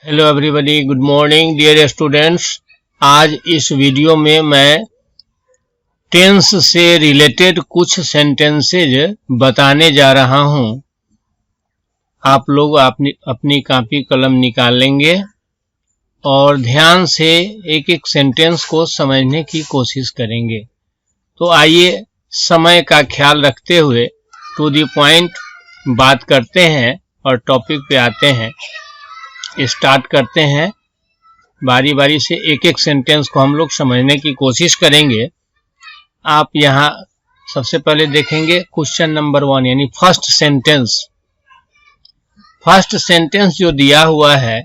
Hello everybody, good morning dear students. आज इस video में मैं टेंस से रिलेटेड कुछ सेंटेंसेज बताने जा रहा हूं। आप लोग अपनी कॉपी कलम निकालेंगे और ध्यान से एक एक सेंटेंस को समझने की कोशिश करेंगे। तो आइए समय का ख्याल रखते हुए टू द पॉइंट बात करते हैं और टॉपिक पे आते हैं। स्टार्ट करते हैं। बारी बारी से एक एक सेंटेंस को हम लोग समझने की कोशिश करेंगे। आप यहाँ सबसे पहले देखेंगे क्वेश्चन नंबर 1 यानी फर्स्ट सेंटेंस। फर्स्ट सेंटेंस जो दिया हुआ है,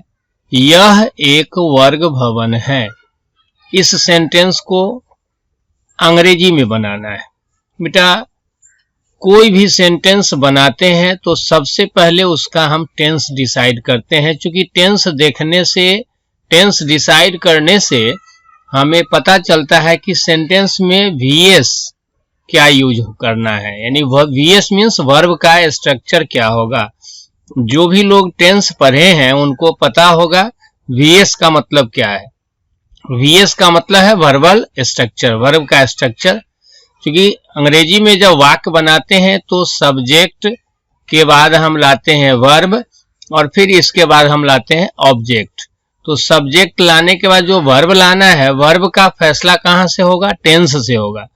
यह एक वर्ग भवन है। इस सेंटेंस को अंग्रेजी में बनाना है। बेटा, कोई भी सेंटेंस बनाते हैं तो सबसे पहले उसका हम टेंस डिसाइड करते हैं। क्योंकि टेंस डिसाइड करने से हमें पता चलता है कि सेंटेंस में वीएस क्या यूज करना है, यानी वीएस मीन्स वर्ब का स्ट्रक्चर क्या होगा। जो भी लोग टेंस पढ़े हैं उनको पता होगा वीएस का मतलब क्या है। वीएस का मतलब है वर्बल स्ट्रक्चर, वर्ब का स्ट्रक्चर। क्योंकि अंग्रेजी में जब वाक्य बनाते हैं तो सब्जेक्ट के बाद हम लाते हैं वर्ब और फिर इसके बाद हम लाते हैं ऑब्जेक्ट। तो सब्जेक्ट लाने के बाद जो वर्ब लाना है, वर्ब का फैसला कहाँ से होगा? टेंस से होगा।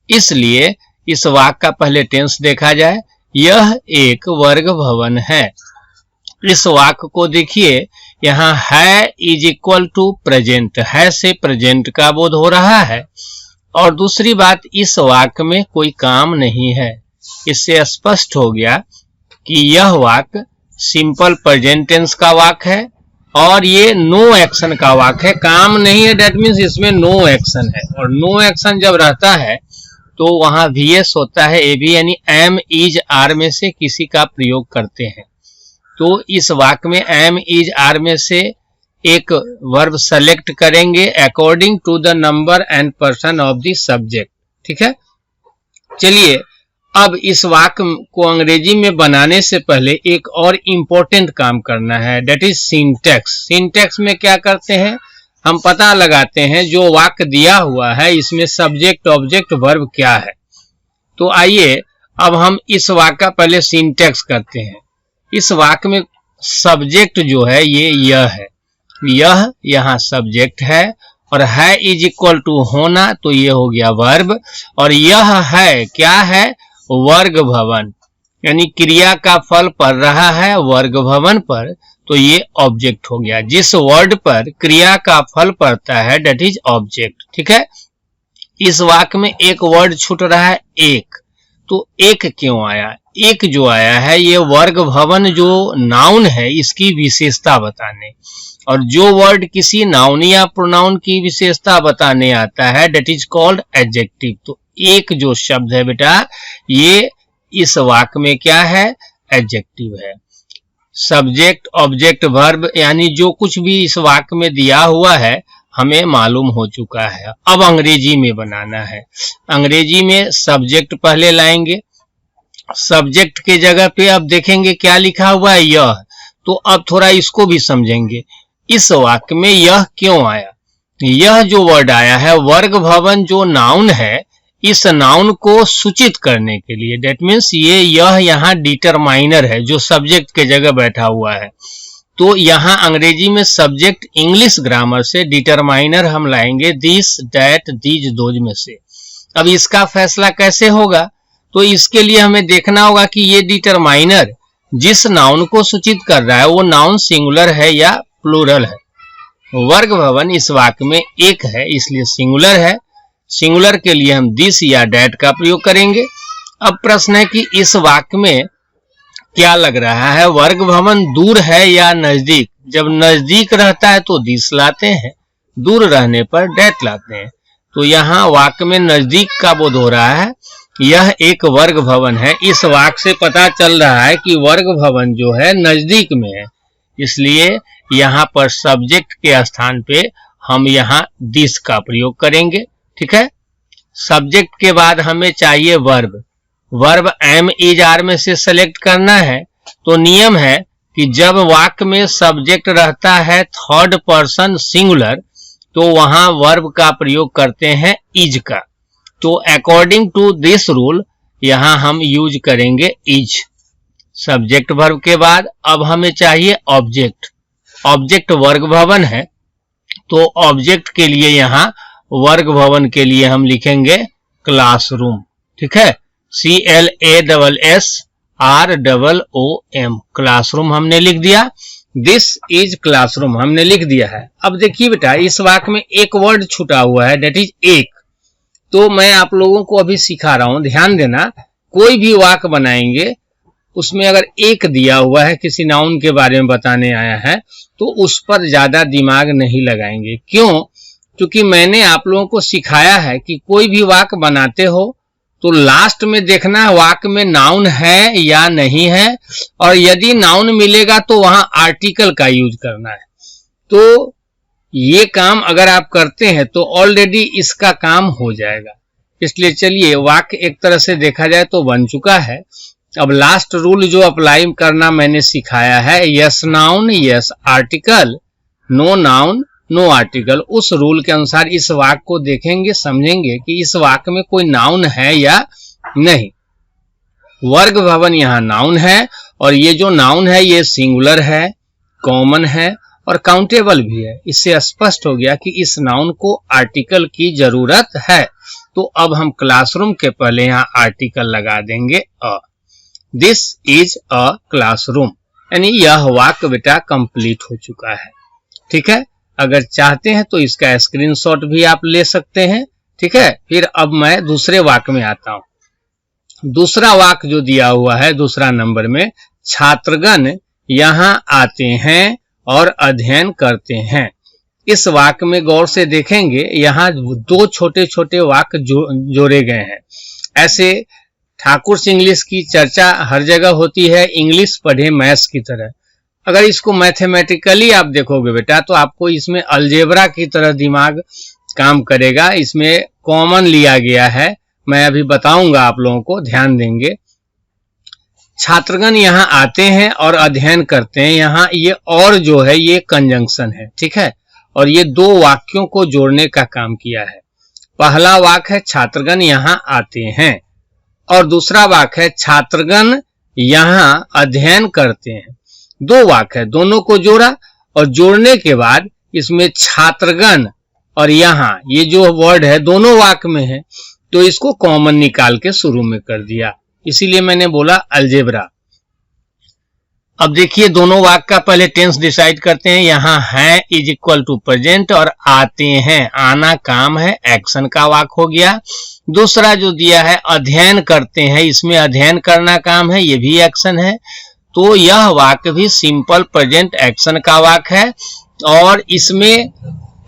इसलिए इस वाक्य का पहले टेंस देखा जाए। यह एक वर्ग भवन है। इस वाक्य को देखिए, यहाँ है इज इक्वल टू प्रेजेंट, है से प्रेजेंट का बोध हो रहा है। और दूसरी बात, इस वाक्य में कोई काम नहीं है। इससे स्पष्ट हो गया कि यह वाक्य सिंपल प्रेजेंट टेंस का वाक्य है और ये नो एक्शन का वाक्य है। काम नहीं है, दैट मीन्स इसमें नो एक्शन है। और नो एक्शन जब रहता है तो वहां वीएस होता है, एबी यानी एम इज आर में से किसी का प्रयोग करते हैं। तो इस वाक्य में एम इज आर में से एक वर्ब सेलेक्ट करेंगे according to the number and person of the subject. ठीक है, चलिए अब इस वाक्य को अंग्रेजी में बनाने से पहले एक और इम्पोर्टेंट काम करना है, दैट इज सिंटैक्स। सिंटैक्स में क्या करते हैं, हम पता लगाते हैं जो वाक्य दिया हुआ है इसमें सब्जेक्ट ऑब्जेक्ट वर्ब क्या है। तो आइए अब हम इस वाक्य का पहले सिंटैक्स करते हैं। इस वाक्य में सब्जेक्ट जो है ये यह है, यह यहाँ सब्जेक्ट है और है इज इक्वल टू होना, तो ये हो गया वर्ब। और यह है क्या है? वर्ग भवन, यानी क्रिया का फल पड़ रहा है वर्ग भवन पर, तो ये ऑब्जेक्ट हो गया। जिस वर्ड पर क्रिया का फल पड़ता है दैट इज ऑब्जेक्ट। ठीक है, इस वाक्य में एक वर्ड छूट रहा है, एक। तो एक क्यों आया? एक जो आया है ये वर्ग भवन जो नाउन है इसकी विशेषता बताने, और जो वर्ड किसी नाउन या प्रोनाउन की विशेषता बताने आता है दैट इज कॉल्ड एडजेक्टिव। तो एक जो शब्द है बेटा, ये इस वाक्य में क्या है? एडजेक्टिव है। सब्जेक्ट ऑब्जेक्ट वर्ब यानी जो कुछ भी इस वाक्य में दिया हुआ है हमें मालूम हो चुका है। अब अंग्रेजी में बनाना है। अंग्रेजी में सब्जेक्ट पहले लाएंगे। सब्जेक्ट के जगह पे अब देखेंगे क्या लिखा हुआ है, यह। तो अब थोड़ा इसको भी समझेंगे। इस वाक्य में यह क्यों आया? यह जो वर्ड आया है, वर्ग भवन जो नाउन है, इस नाउन को सूचित करने के लिए, दैट मीन्स ये यह यहाँ डिटरमाइनर है जो सब्जेक्ट के जगह बैठा हुआ है। तो यहाँ अंग्रेजी में सब्जेक्ट इंग्लिश ग्रामर से डिटरमाइनर हम लाएंगे दिस दैट दीज दोज में से। अब इसका फैसला कैसे होगा? तो इसके लिए हमें देखना होगा कि ये डिटरमाइनर जिस नाउन को सूचित कर रहा है वो नाउन सिंगुलर है या प्लूरल है। वर्ग भवन इस वाक्य में एक है इसलिए सिंगुलर है। सिंगुलर के लिए हम दिस या डैट का प्रयोग करेंगे। अब प्रश्न है कि इस वाक्य में क्या लग रहा है, वर्ग भवन दूर है या नजदीक? जब नजदीक रहता है तो दिस लाते हैं, दूर रहने पर डैट लाते हैं। तो यहाँ वाक्य में नजदीक का बोध हो रहा है, यह एक वर्ग भवन है। इस वाक्य से पता चल रहा है कि वर्ग भवन जो है नजदीक में है, इसलिए यहाँ पर सब्जेक्ट के स्थान पे हम यहाँ दिस का प्रयोग करेंगे। ठीक है, सब्जेक्ट के बाद हमें चाहिए verb. Verb am is are में से सेलेक्ट करना है। तो नियम है कि जब वाक्य में सब्जेक्ट रहता है थर्ड पर्सन सिंगुलर तो वहां वर्ब का प्रयोग करते हैं इज का। तो अकॉर्डिंग टू दिस रूल यहां हम यूज करेंगे इज सब्जेक्ट वर्ब के बाद। अब हमें चाहिए ऑब्जेक्ट। ऑब्जेक्ट वर्ग भवन है तो ऑब्जेक्ट के लिए यहां वर्ग भवन के लिए हम लिखेंगे क्लासरूम। ठीक है, CLASSROOM क्लासरूम हमने लिख दिया। दिस इज क्लासरूम हमने लिख दिया है। अब देखिए बेटा इस वाक्य में एक वर्ड छूटा हुआ है, दैट इज एक। तो मैं आप लोगों को अभी सिखा रहा हूं, ध्यान देना। कोई भी वाक्य बनाएंगे उसमें अगर एक दिया हुआ है, किसी नाउन के बारे में बताने आया है, तो उस पर ज्यादा दिमाग नहीं लगाएंगे। क्यों? क्योंकि मैंने आप लोगों को सिखाया है कि कोई भी वाक्य बनाते हो तो लास्ट में देखना है वाक्य में नाउन है या नहीं है, और यदि नाउन मिलेगा तो वहां आर्टिकल का यूज करना है। तो ये काम अगर आप करते हैं तो ऑलरेडी इसका काम हो जाएगा। इसलिए चलिए वाक्य एक तरह से देखा जाए तो बन चुका है। अब लास्ट रूल जो अप्लाई करना मैंने सिखाया है, yes noun yes article, no noun no article. उस रूल के अनुसार इस वाक्य को देखेंगे, समझेंगे कि इस वाक्य में कोई नाउन है या नहीं। वर्ग भवन यहाँ नाउन है और ये जो नाउन है ये सिंगुलर है, कॉमन है और काउंटेबल भी है। इससे स्पष्ट हो गया कि इस नाउन को आर्टिकल की जरूरत है। तो अब हम क्लासरूम के पहले यहाँ आर्टिकल लगा देंगे अ। दिस इज अ क्लासरूम, यानी यह वाक्य बेटा कंप्लीट हो चुका है। ठीक है, अगर चाहते हैं तो इसका स्क्रीनशॉट भी आप ले सकते हैं। ठीक है, फिर अब मैं दूसरे वाक्य में आता हूं। दूसरा वाक्य जो दिया हुआ है दूसरा नंबर में, छात्रगण यहां आते हैं और अध्ययन करते हैं। इस वाक्य में गौर से देखेंगे यहाँ दो छोटे छोटे वाक्य जोड़े गए हैं। ऐसे ठाकुर इंग्लिश की चर्चा हर जगह होती है, इंग्लिश पढ़े मैथ्स की तरह। अगर इसको मैथमेटिकली आप देखोगे बेटा तो आपको इसमें अलजेब्रा की तरह दिमाग काम करेगा। इसमें कॉमन लिया गया है, मैं अभी बताऊंगा आप लोगों को, ध्यान देंगे। छात्रगण यहाँ आते हैं और अध्ययन करते हैं, यहाँ ये और जो है ये कंजंक्शन है। ठीक है, और ये दो वाक्यों को जोड़ने का काम किया है। पहला वाक्य है छात्रगण यहाँ आते हैं और दूसरा वाक्य है छात्रगण यहाँ अध्ययन करते हैं। दो वाक्य है, दोनों को जोड़ा और जोड़ने के बाद इसमें छात्रगण और यहाँ ये जो वर्ड है दोनों वाक्य में है, तो इसको कॉमन निकाल के शुरू में कर दिया। इसीलिए मैंने बोला अलजेब्रा। अब देखिए दोनों वाक्य का पहले टेंस डिसाइड करते हैं। यहाँ है इज इक्वल टू प्रेजेंट और आते हैं, आना काम है, एक्शन का वाक्य हो गया। दूसरा जो दिया है अध्ययन करते हैं, इसमें अध्ययन करना काम है, ये भी एक्शन है। तो यह वाक्य भी सिंपल प्रेजेंट एक्शन का वाक्य है और इसमें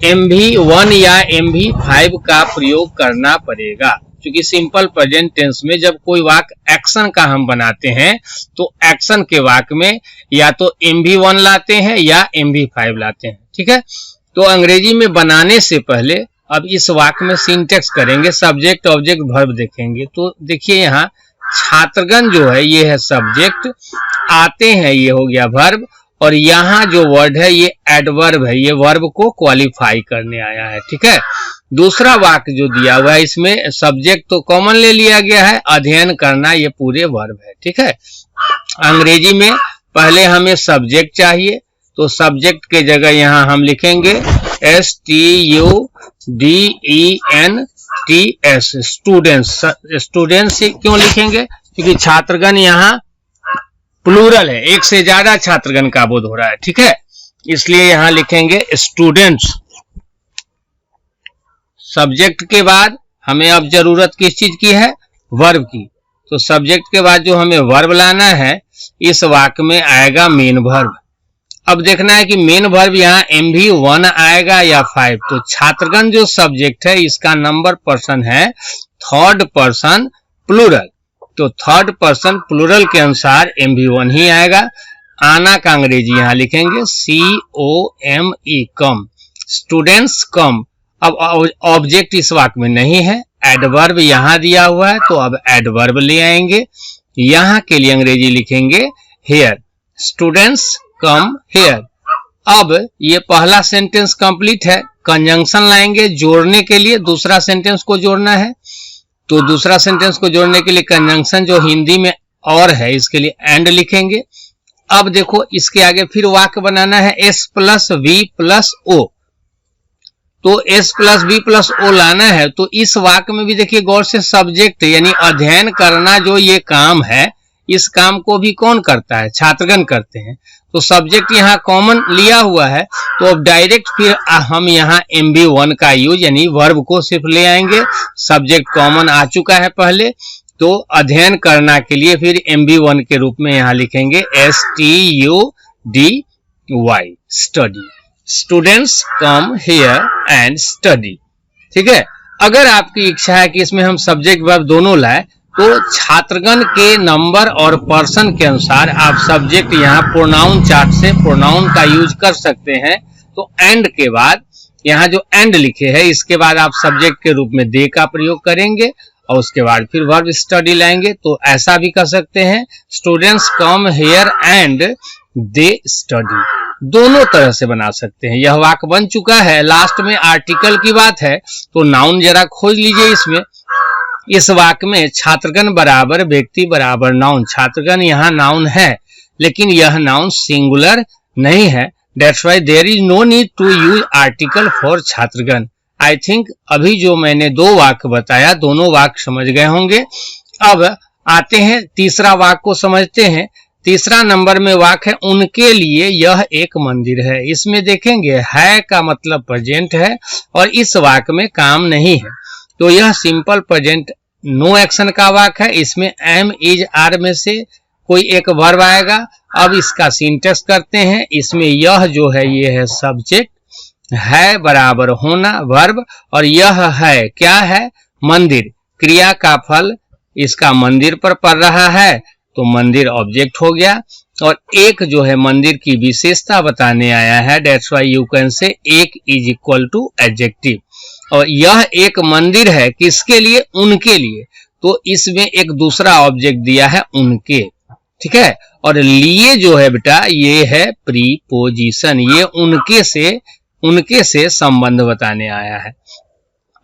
MV1 या MV5 का प्रयोग करना पड़ेगा, क्योंकि सिंपल प्रेजेंट टेंस में जब कोई वाक्य एक्शन का हम बनाते हैं तो एक्शन के वाक्य में या तो MV1 लाते हैं या MV5 लाते हैं। ठीक है, तो अंग्रेजी में बनाने से पहले अब इस वाक्य में सिंटेक्स करेंगे, सब्जेक्ट ऑब्जेक्ट वर्ब देखेंगे। तो देखिए यहाँ छात्रगण जो है ये है सब्जेक्ट, आते हैं ये हो गया वर्ब, और यहाँ जो वर्ड है ये एडवर्ब है, ये वर्ब को क्वालिफाई करने आया है। ठीक है, दूसरा वाक्य जो दिया हुआ है इसमें सब्जेक्ट तो कॉमन ले लिया गया है, अध्ययन करना ये पूरे वर्ब है। ठीक है, अंग्रेजी में पहले हमें सब्जेक्ट चाहिए तो सब्जेक्ट के जगह यहाँ हम लिखेंगे STUDENTS, स्टूडेंट्स। स्टूडेंट्स क्यों लिखेंगे? क्योंकि छात्रगण यहाँ प्लूरल है, एक से ज्यादा छात्रगण का बोध हो रहा है। ठीक है, इसलिए यहां लिखेंगे स्टूडेंट्स। सब्जेक्ट के बाद हमें अब जरूरत किस चीज की है? वर्ब की। तो सब्जेक्ट के बाद जो हमें वर्ब लाना है इस वाक्य में आएगा मेन वर्ब। अब देखना है कि मेन वर्ब यहाँ MV1 आएगा या 5। तो छात्रगण जो सब्जेक्ट है इसका नंबर पर्सन है थर्ड पर्सन प्लूरल, तो थर्ड पर्सन प्लूरल के अनुसार MV1 ही आएगा। आना का अंग्रेजी यहाँ लिखेंगे COME, कम। स्टूडेंट्स कम। अब ऑब्जेक्ट इस वाक्य में नहीं है, एडवर्ब यहाँ दिया हुआ है तो अब एडवर्ब ले आएंगे। यहाँ के लिए अंग्रेजी लिखेंगे हेयर। Students come here. अब ये पहला सेंटेंस कंप्लीट है, कंजंक्शन लाएंगे जोड़ने के लिए, दूसरा सेंटेंस को जोड़ना है। तो दूसरा सेंटेंस को जोड़ने के लिए कंजंक्शन जो हिंदी में और है, इसके लिए एंड लिखेंगे। अब देखो इसके आगे फिर वाक्य बनाना है S plus V plus O. तो S plus B plus O लाना है। तो इस वाक्य में भी देखिए गौर से, सब्जेक्ट यानी अध्ययन करना जो ये काम है, इस काम को भी कौन करता है? छात्रगण करते हैं। तो सब्जेक्ट यहाँ कॉमन लिया हुआ है। तो अब डायरेक्ट फिर हम यहाँ MB1 का यूज यानी वर्ब को सिर्फ ले आएंगे। सब्जेक्ट कॉमन आ चुका है पहले, तो अध्ययन करना के लिए फिर MB1 के रूप में यहाँ लिखेंगे STUDY, study. Students come here and study. ठीक है। अगर आपकी इच्छा है कि इसमें हम सब्जेक्ट वर्ब दोनों लाए, तो छात्रगण के नंबर और पर्सन के अनुसार आप सब्जेक्ट यहाँ प्रोनाउन चार्ट से प्रोनाउन का यूज कर सकते हैं। तो एंड के बाद यहाँ जो एंड लिखे हैं, इसके बाद आप सब्जेक्ट के रूप में दे का प्रयोग करेंगे और उसके बाद फिर वर्ब स्टडी लाएंगे। तो ऐसा भी कर सकते हैं, students come here and they study. दोनों तरह से बना सकते हैं। यह वाक्य बन चुका है। लास्ट में आर्टिकल की बात है, तो नाउन जरा खोज लीजिए इसमें। इस वाक्य में छात्रगण बराबर व्यक्ति बराबर नाउन। छात्रगण यहाँ नाउन है, लेकिन यह नाउन सिंगुलर नहीं है। That's why there is no need to use article for छात्रगण। आई थिंक अभी जो मैंने दो वाक्य बताया, दोनों वाक्य समझ गए होंगे। अब आते हैं तीसरा वाक्य को समझते हैं। तीसरा नंबर में वाक्य है, उनके लिए यह एक मंदिर है। इसमें देखेंगे है का मतलब प्रेजेंट है और इस वाक्य में काम नहीं है। तो यह सिंपल प्रेजेंट नो एक्शन का वाक्य है। इसमें एम इज आर में से कोई एक वर्ब आएगा। अब इसका सिंटेक्स करते हैं। इसमें यह जो है ये है सब्जेक्ट, है बराबर होना वर्ब, और यह है क्या है? मंदिर। क्रिया का फल इसका मंदिर पर पड़ रहा है, तो मंदिर ऑब्जेक्ट हो गया। और एक जो है मंदिर की विशेषता बताने आया है। That's why you can say एक इज इक्वल टू एडजेक्टिव। और यह एक मंदिर है किसके लिए? उनके लिए। तो इसमें एक दूसरा ऑब्जेक्ट दिया है उनके। ठीक है। और लिए जो है बेटा ये है प्रीपोजिशन। ये उनके से संबंध बताने आया है।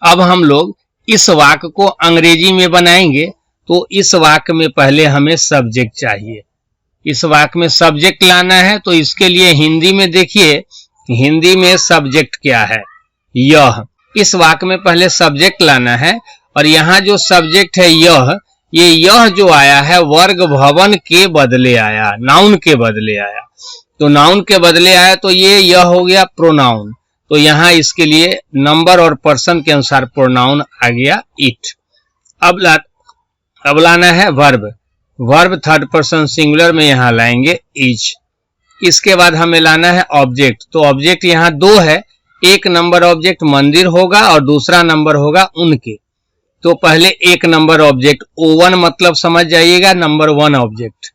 अब हम लोग इस वाक्य को अंग्रेजी में बनाएंगे। तो इस वाक्य में पहले हमें सब्जेक्ट चाहिए। इस वाक्य में सब्जेक्ट लाना है। तो इसके लिए हिंदी में देखिए, हिंदी में सब्जेक्ट क्या है? यह। इस वाक्य में पहले सब्जेक्ट लाना है। और यहाँ जो सब्जेक्ट है यह जो आया है वर्ग भवन के बदले आया, नाउन के बदले आया। तो नाउन के बदले आया तो यह हो गया प्रोनाउन। तो यहाँ इसके लिए नंबर और पर्सन के अनुसार प्रोनाउन आ गया इट। अब लाना है verb. Verb third person singular में यहाँ लाएंगे इज। इसके बाद हमें लाना है ऑब्जेक्ट। तो ऑब्जेक्ट यहाँ दो है। एक नंबर ऑब्जेक्ट मंदिर होगा और दूसरा नंबर होगा उनके। तो पहले एक नंबर ऑब्जेक्ट O1 मतलब समझ जाइएगा, नंबर 1 ऑब्जेक्ट।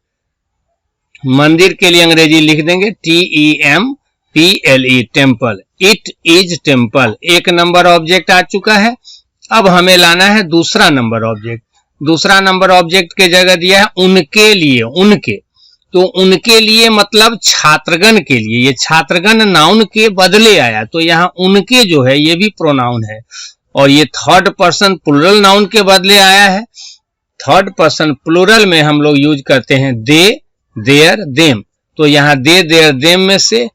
मंदिर के लिए अंग्रेजी लिख देंगे TEMPLE, temple. It is temple. एक नंबर ऑब्जेक्ट आ चुका है। अब हमें लाना है दूसरा नंबर ऑब्जेक्ट। दूसरा नंबर ऑब्जेक्ट के जगह दिया है उनके लिए, उनके। तो उनके लिए मतलब छात्रगण के लिए। ये छात्रगण नाउन के बदले आया, तो यहाँ उनके जो है ये भी प्रोनाउन है। और ये थर्ड पर्सन प्लूरल नाउन के बदले आया है। थर्ड पर्सन प्लूरल में हम लोग यूज करते हैं दे, देयर, देम। तो यहाँ दे, देयर, देम में से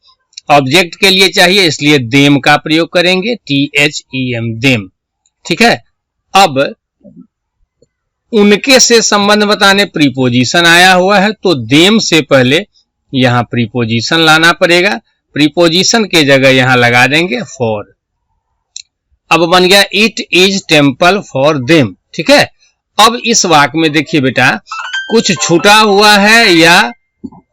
ऑब्जेक्ट के लिए चाहिए, इसलिए देम का प्रयोग करेंगे, THEM, देम। ठीक है। अब उनके से संबंध बताने प्रीपोजिशन आया हुआ है, तो देम से पहले यहां प्रीपोजिशन लाना पड़ेगा। प्रीपोजिशन के जगह यहां लगा देंगे फॉर। अब बन गया it is temple for them. ठीक है। अब इस वाक्य में देखिए बेटा, कुछ छूटा हुआ है या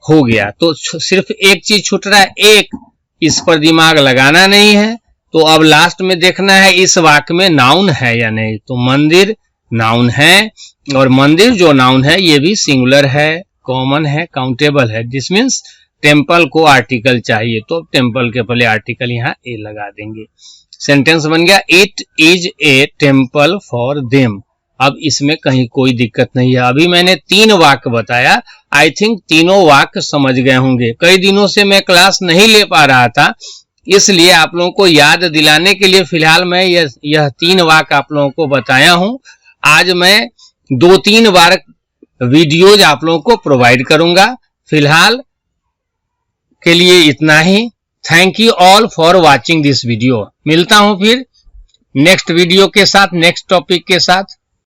हो गया, तो सिर्फ एक चीज छूट रहा है, एक। इस पर दिमाग लगाना नहीं है। तो अब लास्ट में देखना है इस वाक्य में नाउन है या नहीं। तो मंदिर नाउन है, और मंदिर जो नाउन है ये भी सिंगुलर है, कॉमन है, काउंटेबल है। दिस मीन्स टेम्पल को आर्टिकल चाहिए, तो टेम्पल के पहले आर्टिकल यहाँ ए लगा देंगे। सेंटेंस बन गया it is a temple for them. अब इसमें कहीं कोई दिक्कत नहीं है। अभी मैंने 3 वाक्य बताया, आई थिंक तीनों वाक्य समझ गए होंगे। कई दिनों से मैं क्लास नहीं ले पा रहा था, इसलिए आप लोगों को याद दिलाने के लिए फिलहाल मैं यह 3 वाक्य आप लोगों को बताया हूं। आज मैं 2-3 बार वीडियोज आप लोगों को प्रोवाइड करूंगा। फिलहाल के लिए इतना ही। Thank you all for watching this video. मिलता हूं फिर नेक्स्ट वीडियो के साथ, नेक्स्ट टॉपिक के साथ।